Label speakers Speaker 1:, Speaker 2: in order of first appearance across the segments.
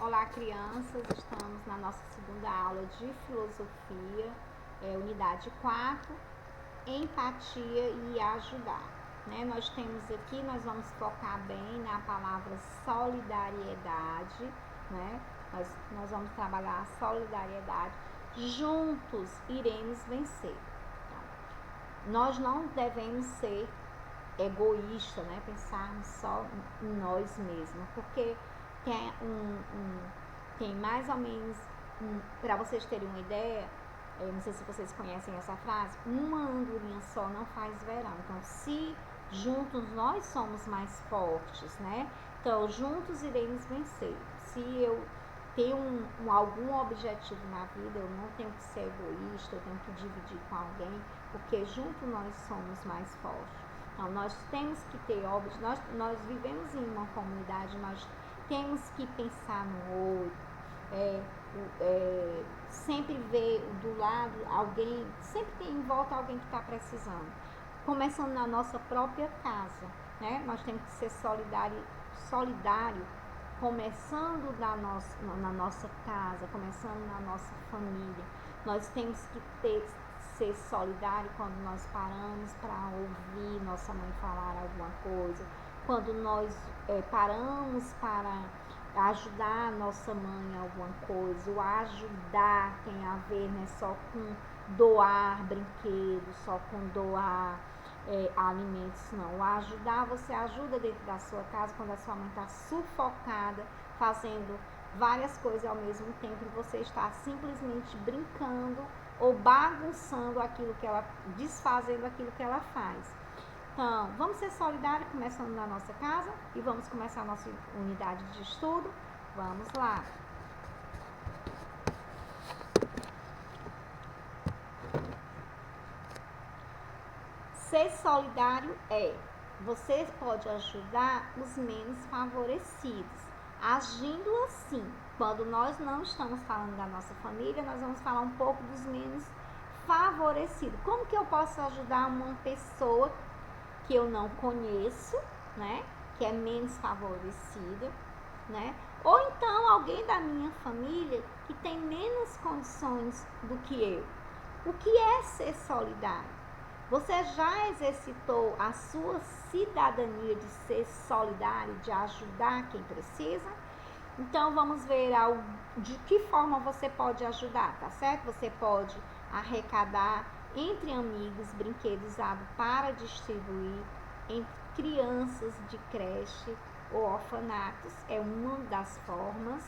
Speaker 1: Olá, crianças, estamos na nossa segunda aula de filosofia, unidade 4, empatia e ajudar. Nós temos aqui, nós vamos focar bem na palavra solidariedade, nós vamos trabalhar a solidariedade. Juntos iremos vencer. Nós não devemos ser egoístas, pensarmos só em nós mesmos, porque tem mais ou menos, para vocês terem uma ideia, não sei se vocês conhecem essa frase, uma andorinha só não faz verão. Então, se juntos nós somos mais fortes, então juntos iremos vencer. Se eu tenho algum objetivo na vida, eu não tenho que ser egoísta, eu tenho que dividir com alguém, porque juntos nós somos mais fortes. Então, nós temos que ter objetivos, nós vivemos em uma comunidade, nós temos que pensar no outro, sempre ver do lado alguém, sempre tem em volta alguém que está precisando. Começando na nossa própria casa, nós temos que ser solidário, começando na nossa casa, começando na nossa família. Nós temos que ser solidário quando nós paramos para ouvir nossa mãe falar alguma coisa, quando nós paramos para ajudar nossa mãe em alguma coisa. O ajudar tem a ver só com doar brinquedos, só com doar alimentos, não. O ajudar, você ajuda dentro da sua casa quando a sua mãe está sufocada, fazendo várias coisas ao mesmo tempo e você está simplesmente brincando ou bagunçando aquilo que ela, desfazendo aquilo que ela faz. Então, vamos ser solidários, começando na nossa casa, e vamos começar a nossa unidade de estudo. Vamos lá. Ser solidário você pode ajudar os menos favorecidos, agindo assim. Quando nós não estamos falando da nossa família, nós vamos falar um pouco dos menos favorecidos. Como que eu posso ajudar uma pessoa que eu não conheço, que é menos favorecida, ou então alguém da minha família que tem menos condições do que eu? O que é ser solidário? Você já exercitou a sua cidadania de ser solidário, de ajudar quem precisa? Então, vamos ver de que forma você pode ajudar, tá certo? Você pode arrecadar entre amigos brinquedos usados para distribuir em crianças de creche ou orfanatos. É uma das formas,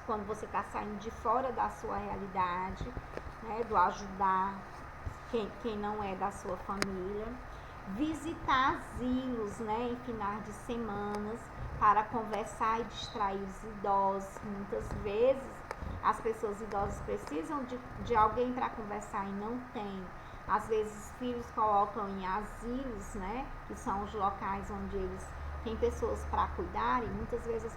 Speaker 1: Quando você está saindo de fora da sua realidade, do ajudar quem não é da sua família. Visitar asilos, em finais de semanas, para conversar e distrair os idosos. Muitas vezes as pessoas idosas precisam de alguém para conversar e não tem. Às vezes os filhos colocam em asilos, que são os locais onde eles têm pessoas para cuidar, e muitas vezes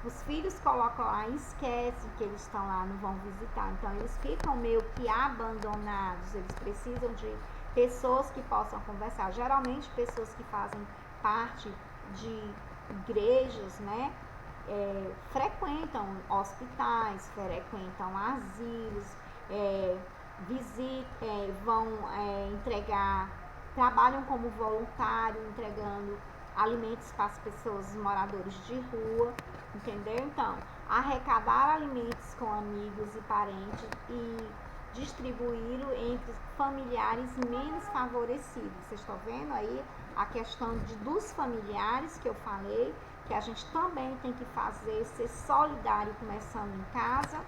Speaker 1: os filhos colocam lá e esquecem que eles estão lá, não vão visitar. Então eles ficam meio que abandonados, eles precisam de pessoas que possam conversar. Geralmente pessoas que fazem parte de igrejas, frequentam hospitais, frequentam asilos, vão entregar, trabalham como voluntário, entregando alimentos para as pessoas, os moradores de rua, entendeu? Então, arrecadar alimentos com amigos e parentes e distribuí-lo entre familiares menos favorecidos. Vocês estão vendo aí a questão dos familiares que eu falei, que a gente também tem que fazer, ser solidário começando em casa.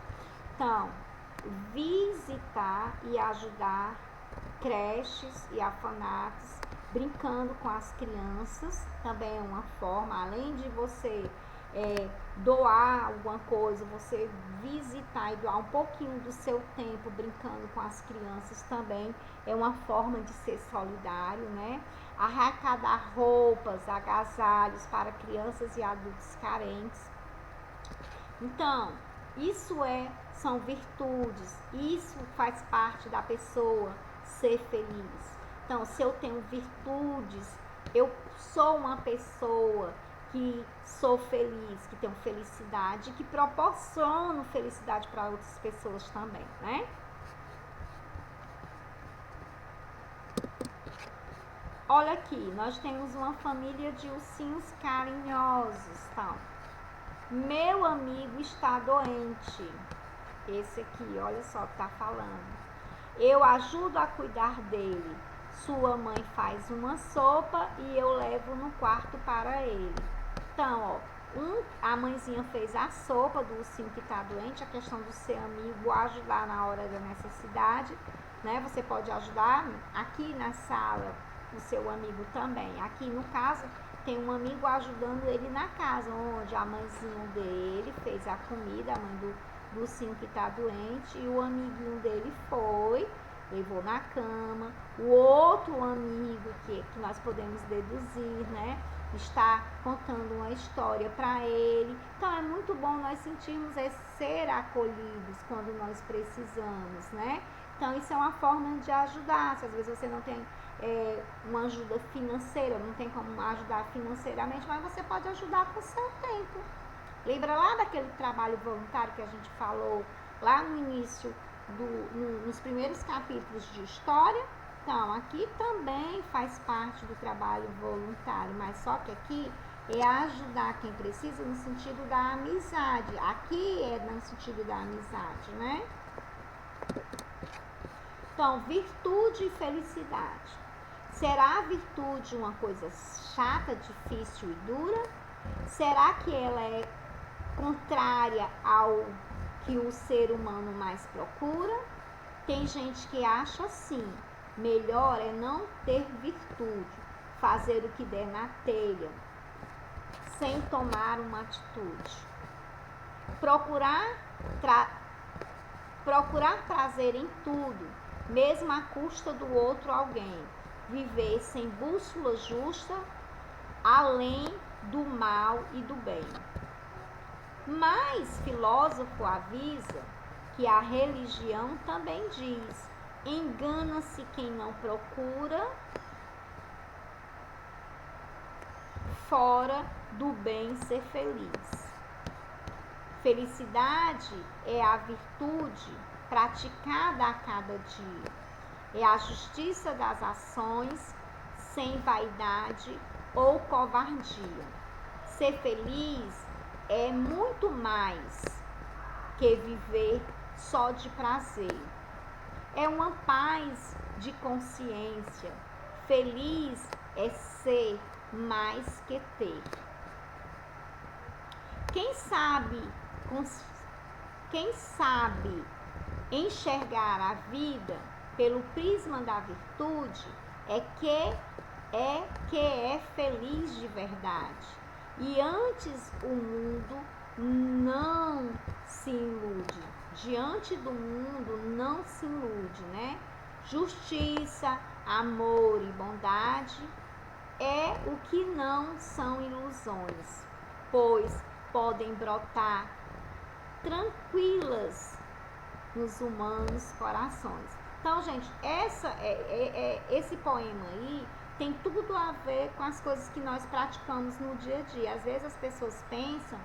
Speaker 1: Então, visitar e ajudar creches e orfanatos, brincando com as crianças, também é uma forma, além de você doar alguma coisa, você visitar e doar um pouquinho do seu tempo brincando com as crianças também é uma forma de ser solidário, Arrecadar roupas, agasalhos para crianças e adultos carentes. Então, isso são virtudes, isso faz parte da pessoa ser feliz. Então, se eu tenho virtudes, eu sou uma pessoa que sou feliz, que tenho felicidade, que proporciono felicidade para outras pessoas também, né? Olha aqui, nós temos uma família de ursinhos carinhosos, tá? Meu amigo está doente. Esse aqui, olha só o que tá falando. Eu ajudo a cuidar dele. Sua mãe faz uma sopa e eu levo no quarto para ele. Então, ó, a mãezinha fez a sopa do ursinho que está doente, a questão do ser amigo, ajudar na hora da necessidade, né? Você pode ajudar aqui na sala, o seu amigo também. Aqui no caso, tem um amigo ajudando ele na casa, onde a mãezinha dele fez a comida, a mãe do ursinho que está doente, e o amiguinho dele foi, levou na cama. O outro amigo que nós podemos deduzir, né, está contando uma história para ele. Então é muito bom nós sentirmos ser acolhidos quando nós precisamos, né? Então isso é uma forma de ajudar. Se às vezes você não tem uma ajuda financeira, não tem como ajudar financeiramente, mas você pode ajudar com o seu tempo. Lembra lá daquele trabalho voluntário que a gente falou lá no início, nos primeiros capítulos de história? Então, aqui também faz parte do trabalho voluntário, mas só que aqui é ajudar quem precisa no sentido da amizade. Aqui é no sentido da amizade, né? Então, virtude e felicidade. Será a virtude uma coisa chata, difícil e dura? Será que ela é contrária ao que o ser humano mais procura? Tem gente que acha assim: melhor é não ter virtude, fazer o que der na telha, sem tomar uma atitude. Procurar prazer em tudo, mesmo à custa do outro alguém. Viver sem bússola justa, além do mal e do bem. Mas filósofo avisa que a religião também diz: engana-se quem não procura fora do bem ser feliz. Felicidade é a virtude praticada a cada dia. É a justiça das ações sem vaidade ou covardia. Ser feliz é muito mais que viver só de prazer. É uma paz de consciência. Feliz é ser mais que ter. Quem sabe enxergar a vida pelo prisma da virtude é que é feliz de verdade. E antes o mundo não se ilude. Diante do mundo não se ilude, né? Justiça, amor e bondade é o que não são ilusões, pois podem brotar tranquilas nos humanos corações. Então, gente, esse poema aí tem tudo a ver com as coisas que nós praticamos no dia a dia. Às vezes as pessoas pensam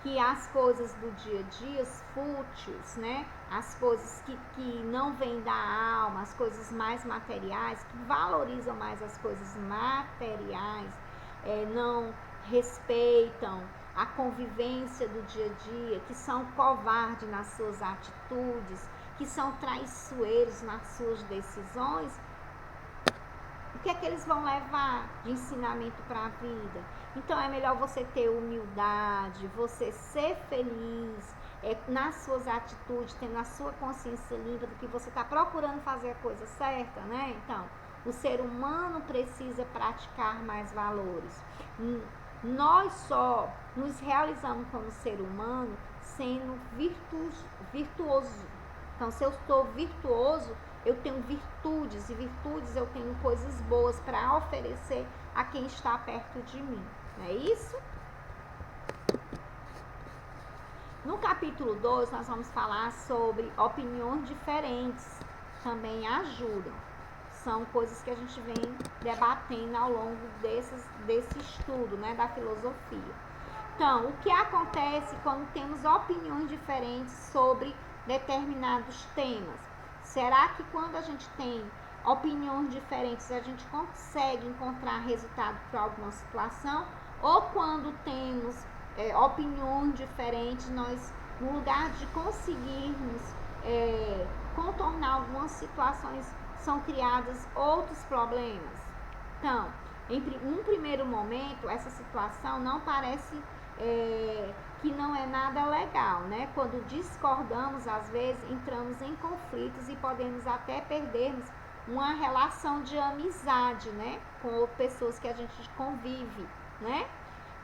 Speaker 1: que as coisas do dia a dia, fúteis, né? As coisas que não vêm da alma, as coisas mais materiais, que valorizam mais as coisas materiais, não respeitam a convivência do dia a dia, que são covardes nas suas atitudes, que são traiçoeiros nas suas decisões. O que é que eles vão levar de ensinamento para a vida? Então é melhor você ter humildade, você ser feliz nas suas atitudes, tendo a sua consciência limpa do que você está procurando fazer a coisa certa, né? Então, o ser humano precisa praticar mais valores. Nós só nos realizamos como ser humano sendo virtuoso. Então, se eu sou virtuoso, eu tenho virtudes, e virtudes eu tenho coisas boas para oferecer a quem está perto de mim. Não é isso? No capítulo 2, nós vamos falar sobre opiniões diferentes. Também ajudam. São coisas que a gente vem debatendo ao longo desse estudo, né, da filosofia. Então, o que acontece quando temos opiniões diferentes sobre determinados temas? Será que quando a gente tem opiniões diferentes a gente consegue encontrar resultado para alguma situação? Ou quando temos opiniões diferentes, nós, no lugar de conseguirmos contornar algumas situações, são criados outros problemas? Então, em um primeiro momento, essa situação não parece que não é nada legal, né? Quando discordamos, às vezes, entramos em conflitos e podemos até perdermos uma relação de amizade, né? Com pessoas que a gente convive, né?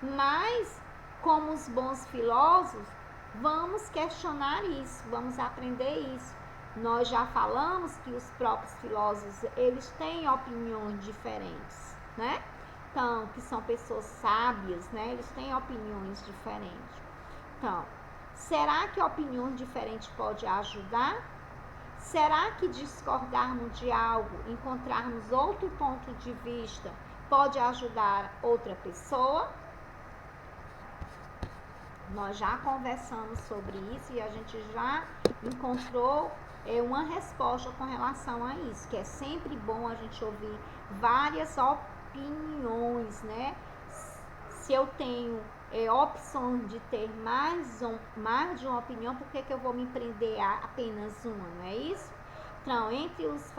Speaker 1: Mas, como os bons filósofos, vamos questionar isso, vamos aprender isso. Nós já falamos que os próprios filósofos, eles têm opiniões diferentes, né? Então, que são pessoas sábias, né? Eles têm opiniões diferentes. Então, será que opiniões diferentes pode ajudar? Será que discordarmos de algo, encontrarmos outro ponto de vista, pode ajudar outra pessoa? Nós já conversamos sobre isso e a gente já encontrou uma resposta com relação a isso, que é sempre bom a gente ouvir várias opiniões, né? Se eu tenho opções de ter mais de uma opinião, por que eu vou me prender a apenas uma, não é isso? Então, entre os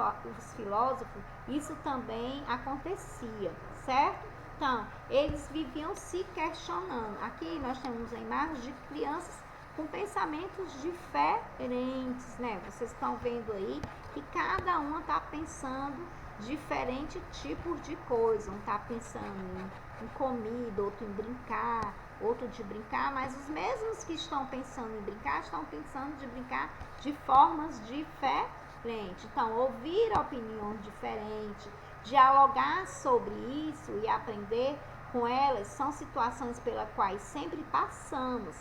Speaker 1: filósofos, isso também acontecia, certo? Então, eles viviam se questionando. Aqui nós temos a imagem de crianças com pensamentos diferentes, né? Vocês estão vendo aí que cada uma está pensando diferente tipo de coisa. Um está pensando em comida, outro em brincar, outro de brincar, mas os mesmos que estão pensando em brincar, estão pensando de brincar de formas diferentes. Então, ouvir opiniões diferentes, dialogar sobre isso e aprender com elas são situações pelas quais sempre passamos.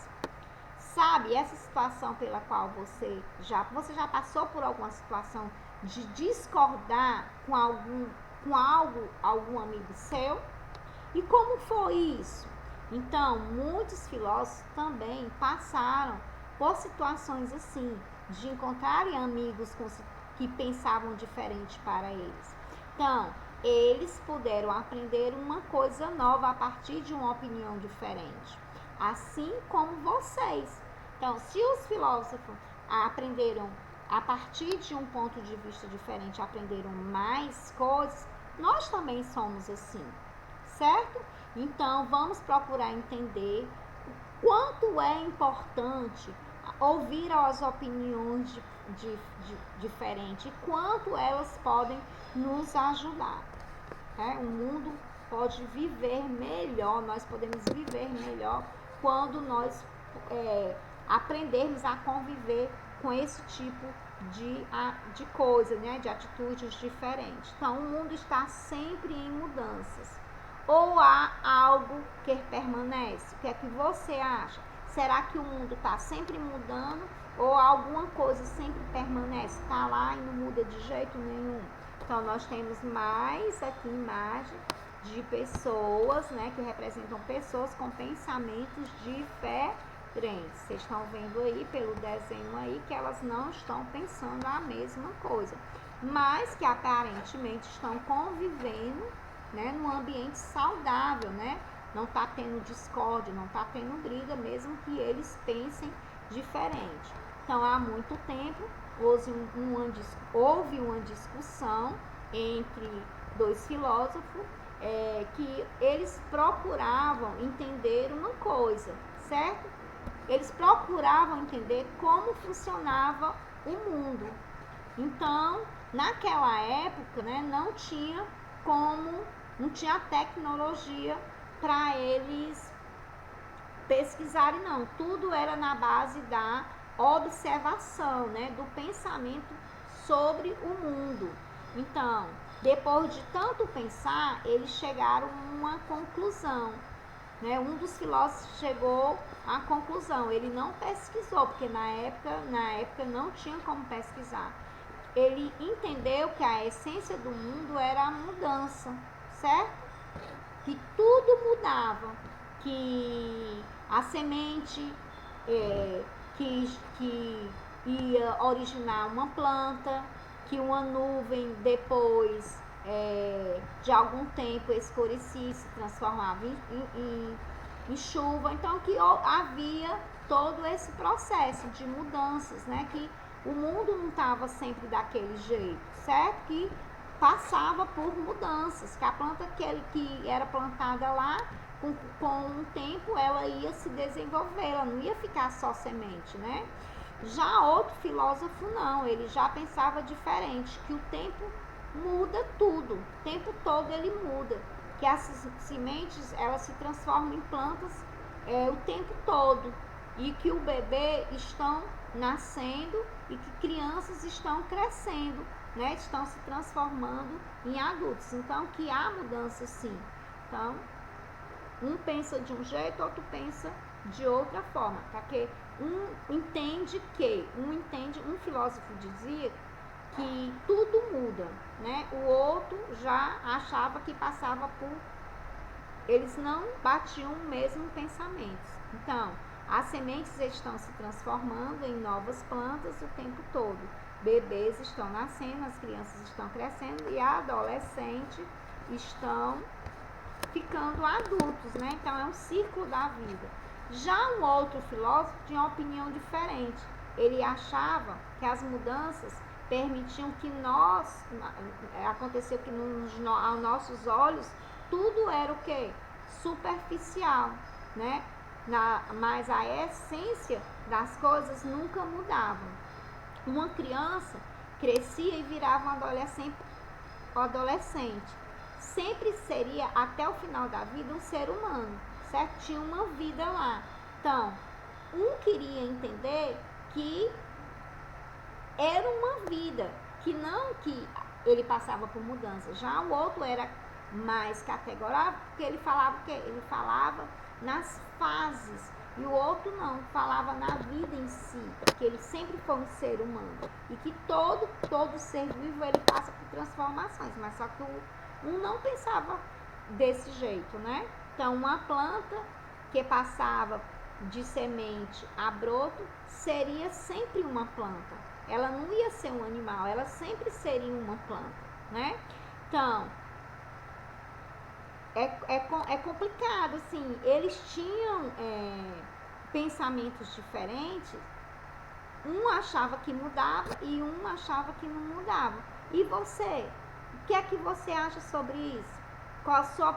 Speaker 1: Sabe, essa situação pela qual você já passou por alguma situação de discordar com algum amigo seu? E como foi isso? Então, muitos filósofos também passaram por situações assim, de encontrarem amigos que pensavam diferente para eles. Então, eles puderam aprender uma coisa nova a partir de uma opinião diferente. Assim como vocês. Então, se os filósofos aprenderam a partir de um ponto de vista diferente, aprenderam mais coisas, nós também somos assim, certo? Então, vamos procurar entender o quanto é importante ouvir as opiniões diferentes e quanto elas podem nos ajudar. O mundo pode viver melhor, nós podemos viver melhor quando nós aprendermos a conviver com esse tipo de coisa, né? De atitudes diferentes. Então, o mundo está sempre em mudanças. Ou há algo que permanece? O que é que você acha? Será que o mundo está sempre mudando ou alguma coisa sempre permanece? Está lá e não muda de jeito nenhum? Então, nós temos mais aqui imagem de pessoas, né, que representam pessoas com pensamentos diferentes. Vocês estão vendo aí pelo desenho aí que elas não estão pensando a mesma coisa, mas que aparentemente estão convivendo, né, num ambiente saudável, né? Não está tendo discórdia, não está tendo briga, mesmo que eles pensem diferente. Então, há muito tempo houve uma discussão entre dois filósofos que eles procuravam entender uma coisa, certo? Eles procuravam entender como funcionava o mundo. Então, naquela época, né, não tinha tecnologia para eles pesquisarem, não. Tudo era na base da observação, né, do pensamento sobre o mundo. Então, depois de tanto pensar, eles chegaram a uma conclusão, né? Um dos filósofos chegou à conclusão, ele não pesquisou, porque na época não tinha como pesquisar. ele entendeu que a essência do mundo era a mudança, certo? Que tudo mudava, que a semente que ia originar uma planta, que uma nuvem depois de algum tempo escurecia, se transformava em chuva. Então que havia todo esse processo de mudanças, né? Que o mundo não estava sempre daquele jeito, certo? Que passava por mudanças, que a planta que era plantada lá, com um tempo ela ia se desenvolver, ela não ia ficar só semente, né? Já outro filósofo não, ele já pensava diferente, que o tempo muda tudo, o tempo todo ele muda, que as sementes elas se transformam em plantas o tempo todo, e que o bebê estão nascendo e que crianças estão crescendo, né? Estão se transformando em adultos. Então que há mudança sim. Então um pensa de um jeito, outro pensa de outra forma, porque um filósofo dizia que tudo muda, né? O outro já achava que passava por, eles não batiam o mesmo pensamento. Então, as sementes estão se transformando em novas plantas o tempo todo. Bebês estão nascendo, as crianças estão crescendo e adolescentes estão ficando adultos, né? Então é um ciclo da vida. Já um outro filósofo tinha uma opinião diferente. Ele achava que as mudanças permitiam que aconteceu que aos nossos olhos tudo era o quê? Superficial, né? Mas a essência das coisas nunca mudavam. Uma criança crescia e virava um adolescente. Sempre seria, até o final da vida, um ser humano, certo? Tinha uma vida lá. Então, um queria entender que era uma vida, que não que ele passava por mudança. Já o outro era mais categórico, porque ele falava nas fases, e o outro não, falava na vida em si, que ele sempre foi um ser humano e que todo ser vivo ele passa por transformações, mas só que um não pensava desse jeito, né? Então uma planta que passava de semente a broto seria sempre uma planta, ela não ia ser um animal, ela sempre seria uma planta, né? Então é complicado, assim, eles tinham pensamentos diferentes, um achava que mudava e um achava que não mudava. E você? O que é que você acha sobre isso? Qual a sua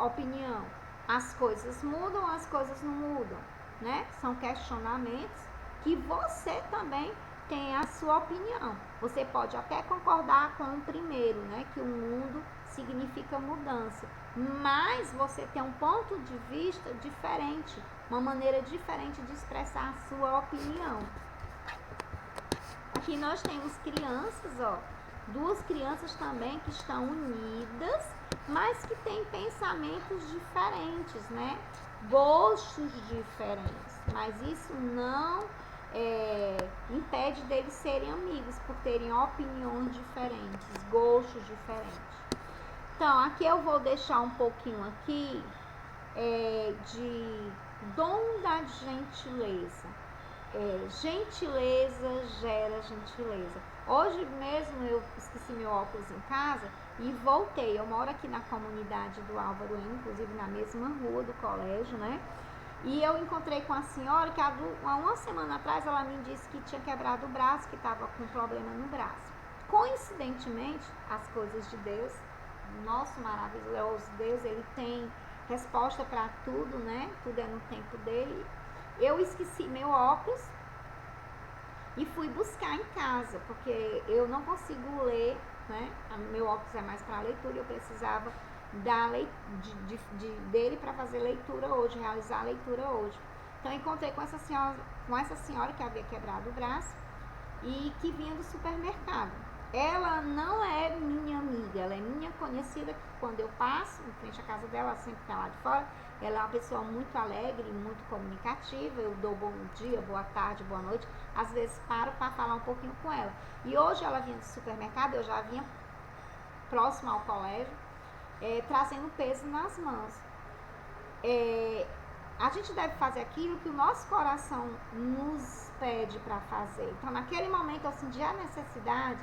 Speaker 1: opinião? As coisas mudam, as coisas não mudam, né? São questionamentos que você também tem a sua opinião. Você pode até concordar com o primeiro, né? Que o mundo significa mudança, mas você tem um ponto de vista diferente, uma maneira diferente de expressar a sua opinião. Aqui nós temos crianças, ó, duas crianças também que estão unidas, mas que têm pensamentos diferentes, né? Gostos diferentes, mas isso não impede deles serem amigos, por terem opiniões diferentes, gostos diferentes. Então, aqui eu vou deixar um pouquinho aqui de dom da gentileza. Gentileza gera gentileza. Hoje mesmo eu esqueci meu óculos em casa e voltei. Eu moro aqui na comunidade do Álvaro N, inclusive na mesma rua do colégio, né? E eu encontrei com a senhora que há uma semana atrás ela me disse que tinha quebrado o braço, que estava com problema no braço. Coincidentemente, as coisas de Deus, nosso maravilhoso Deus, ele tem resposta para tudo, né? Tudo é no tempo dele. Eu esqueci meu óculos e fui buscar em casa, porque eu não consigo ler, né? Meu óculos é mais para leitura e eu precisava dele para fazer leitura hoje, realizar a leitura hoje. Então eu encontrei com essa senhora que havia quebrado o braço e que vinha do supermercado. ela não é minha amiga, ela é minha conhecida, que quando eu passo em frente à casa dela, ela sempre está lá de fora. Ela é uma pessoa muito alegre, muito comunicativa, eu dou bom dia, boa tarde, boa noite, às vezes paro para falar um pouquinho com ela. E hoje ela vinha do supermercado, eu já vinha próximo ao colégio, trazendo peso nas mãos. A gente deve fazer aquilo que o nosso coração nos pede para fazer. Então, naquele momento, eu senti a necessidade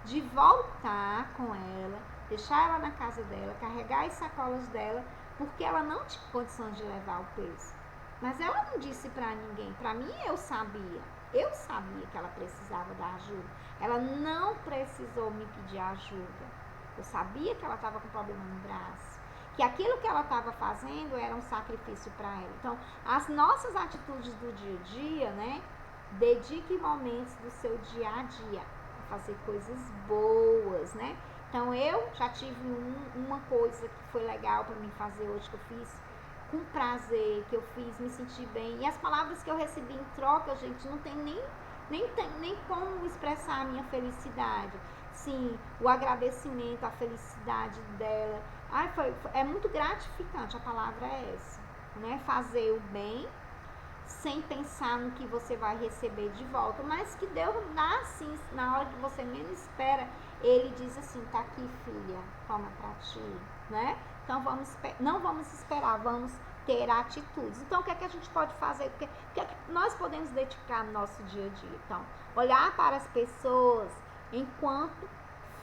Speaker 1: de voltar com ela, deixar ela na casa dela, carregar as sacolas dela, porque ela não tinha condições de levar o peso. Mas ela não disse para ninguém. Para mim, eu sabia que ela precisava da ajuda. Ela não precisou me pedir ajuda. Eu sabia que ela estava com problema no braço, que aquilo que ela estava fazendo era um sacrifício para ela. Então, as nossas atitudes do dia a dia, né? Dedique momentos do seu dia a dia a fazer coisas boas, né? Então, eu já tive uma coisa que foi legal para mim fazer hoje, que eu fiz com prazer, que eu fiz, me senti bem. E as palavras que eu recebi em troca, gente, não tem nem como expressar a minha felicidade. Sim, o agradecimento, a felicidade dela. É muito gratificante, a palavra é essa, né? Fazer o bem sem pensar no que você vai receber de volta, mas que Deus dá assim, na hora que você menos espera, Ele diz assim, tá aqui, filha, toma pra ti, né? Então não vamos esperar, vamos ter atitudes. Então, o que é que a gente pode fazer? O que é que nós podemos dedicar no nosso dia a dia? Então, olhar para as pessoas enquanto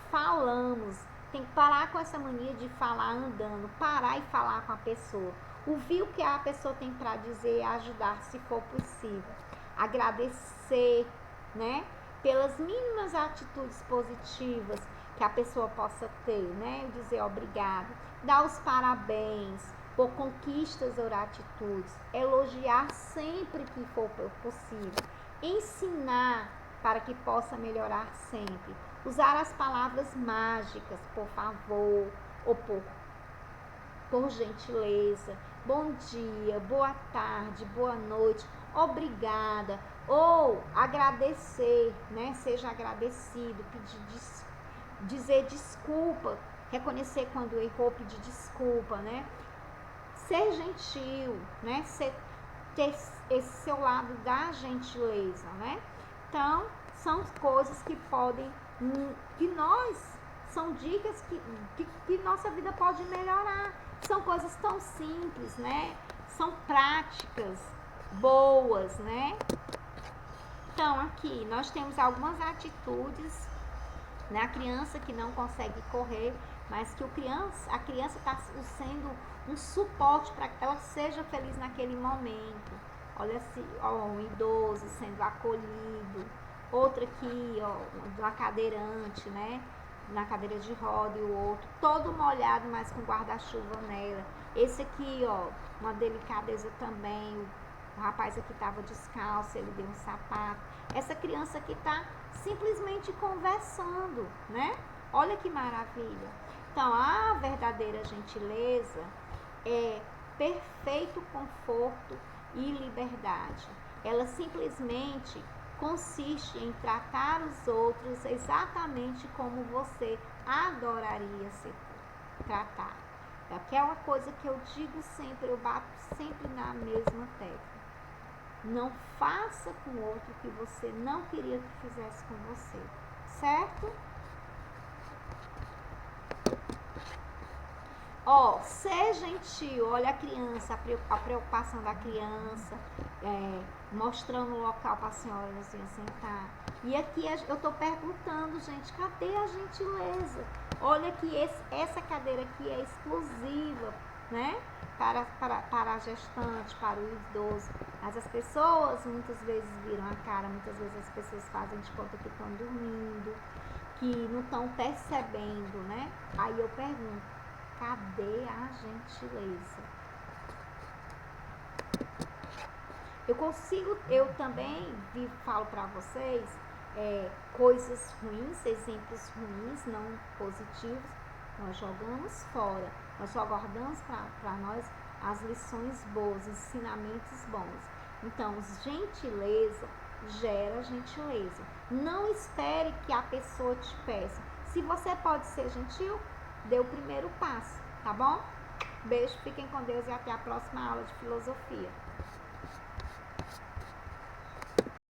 Speaker 1: falamos. Tem que parar com essa mania de falar andando, parar e falar com a pessoa. Ouvir o que a pessoa tem para dizer e ajudar se for possível. Agradecer, né? Pelas mínimas atitudes positivas que a pessoa possa ter, né? Dizer obrigado. Dar os parabéns por conquistas ou atitudes. Elogiar sempre que for possível. Ensinar para que possa melhorar sempre. Usar as palavras mágicas, por favor, ou por gentileza, bom dia, boa tarde, boa noite, obrigada, ou agradecer, né? Seja agradecido, dizer desculpa, reconhecer quando errou, pedir desculpa, né? Ser gentil, né? Ter esse seu lado da gentileza, né? Então, são coisas que podem, são dicas que nossa vida pode melhorar. São coisas tão simples, né? São práticas boas, né? Então, aqui nós temos algumas atitudes, né? A criança que não consegue correr, mas que a criança está sendo um suporte para que ela seja feliz naquele momento. Olha assim, um idoso sendo acolhido, outra aqui, uma cadeirante, né? Na cadeira de roda, e o outro todo molhado, mas com guarda-chuva nela. Esse aqui, uma delicadeza também. O rapaz aqui estava descalço, ele deu um sapato. Essa criança aqui está simplesmente conversando, né? Olha que maravilha. Então, a verdadeira gentileza é perfeito conforto e liberdade. Ela simplesmente consiste em tratar os outros exatamente como você adoraria ser tratado. É aquela coisa que eu digo sempre, eu bato sempre na mesma tecla. Não faça com o outro o que você não queria que fizesse com você, certo? Ser gentil, olha a criança, a preocupação da criança, mostrando o local para a senhorazinha sentar. E aqui eu estou perguntando, gente, cadê a gentileza? Olha que essa cadeira aqui é exclusiva, né? Para a gestante, para o idoso. Mas as pessoas muitas vezes viram a cara, muitas vezes as pessoas fazem de conta que estão dormindo, que não estão percebendo, né? Aí eu pergunto, cadê a gentileza? Eu também falo para vocês coisas ruins, exemplos ruins, não positivos, nós jogamos fora. Nós só guardamos para nós as lições boas, ensinamentos bons. Então, gentileza gera gentileza. Não espere que a pessoa te peça. Se você pode ser gentil, dê o primeiro passo, tá bom? Beijo, fiquem com Deus e até a próxima aula de filosofia.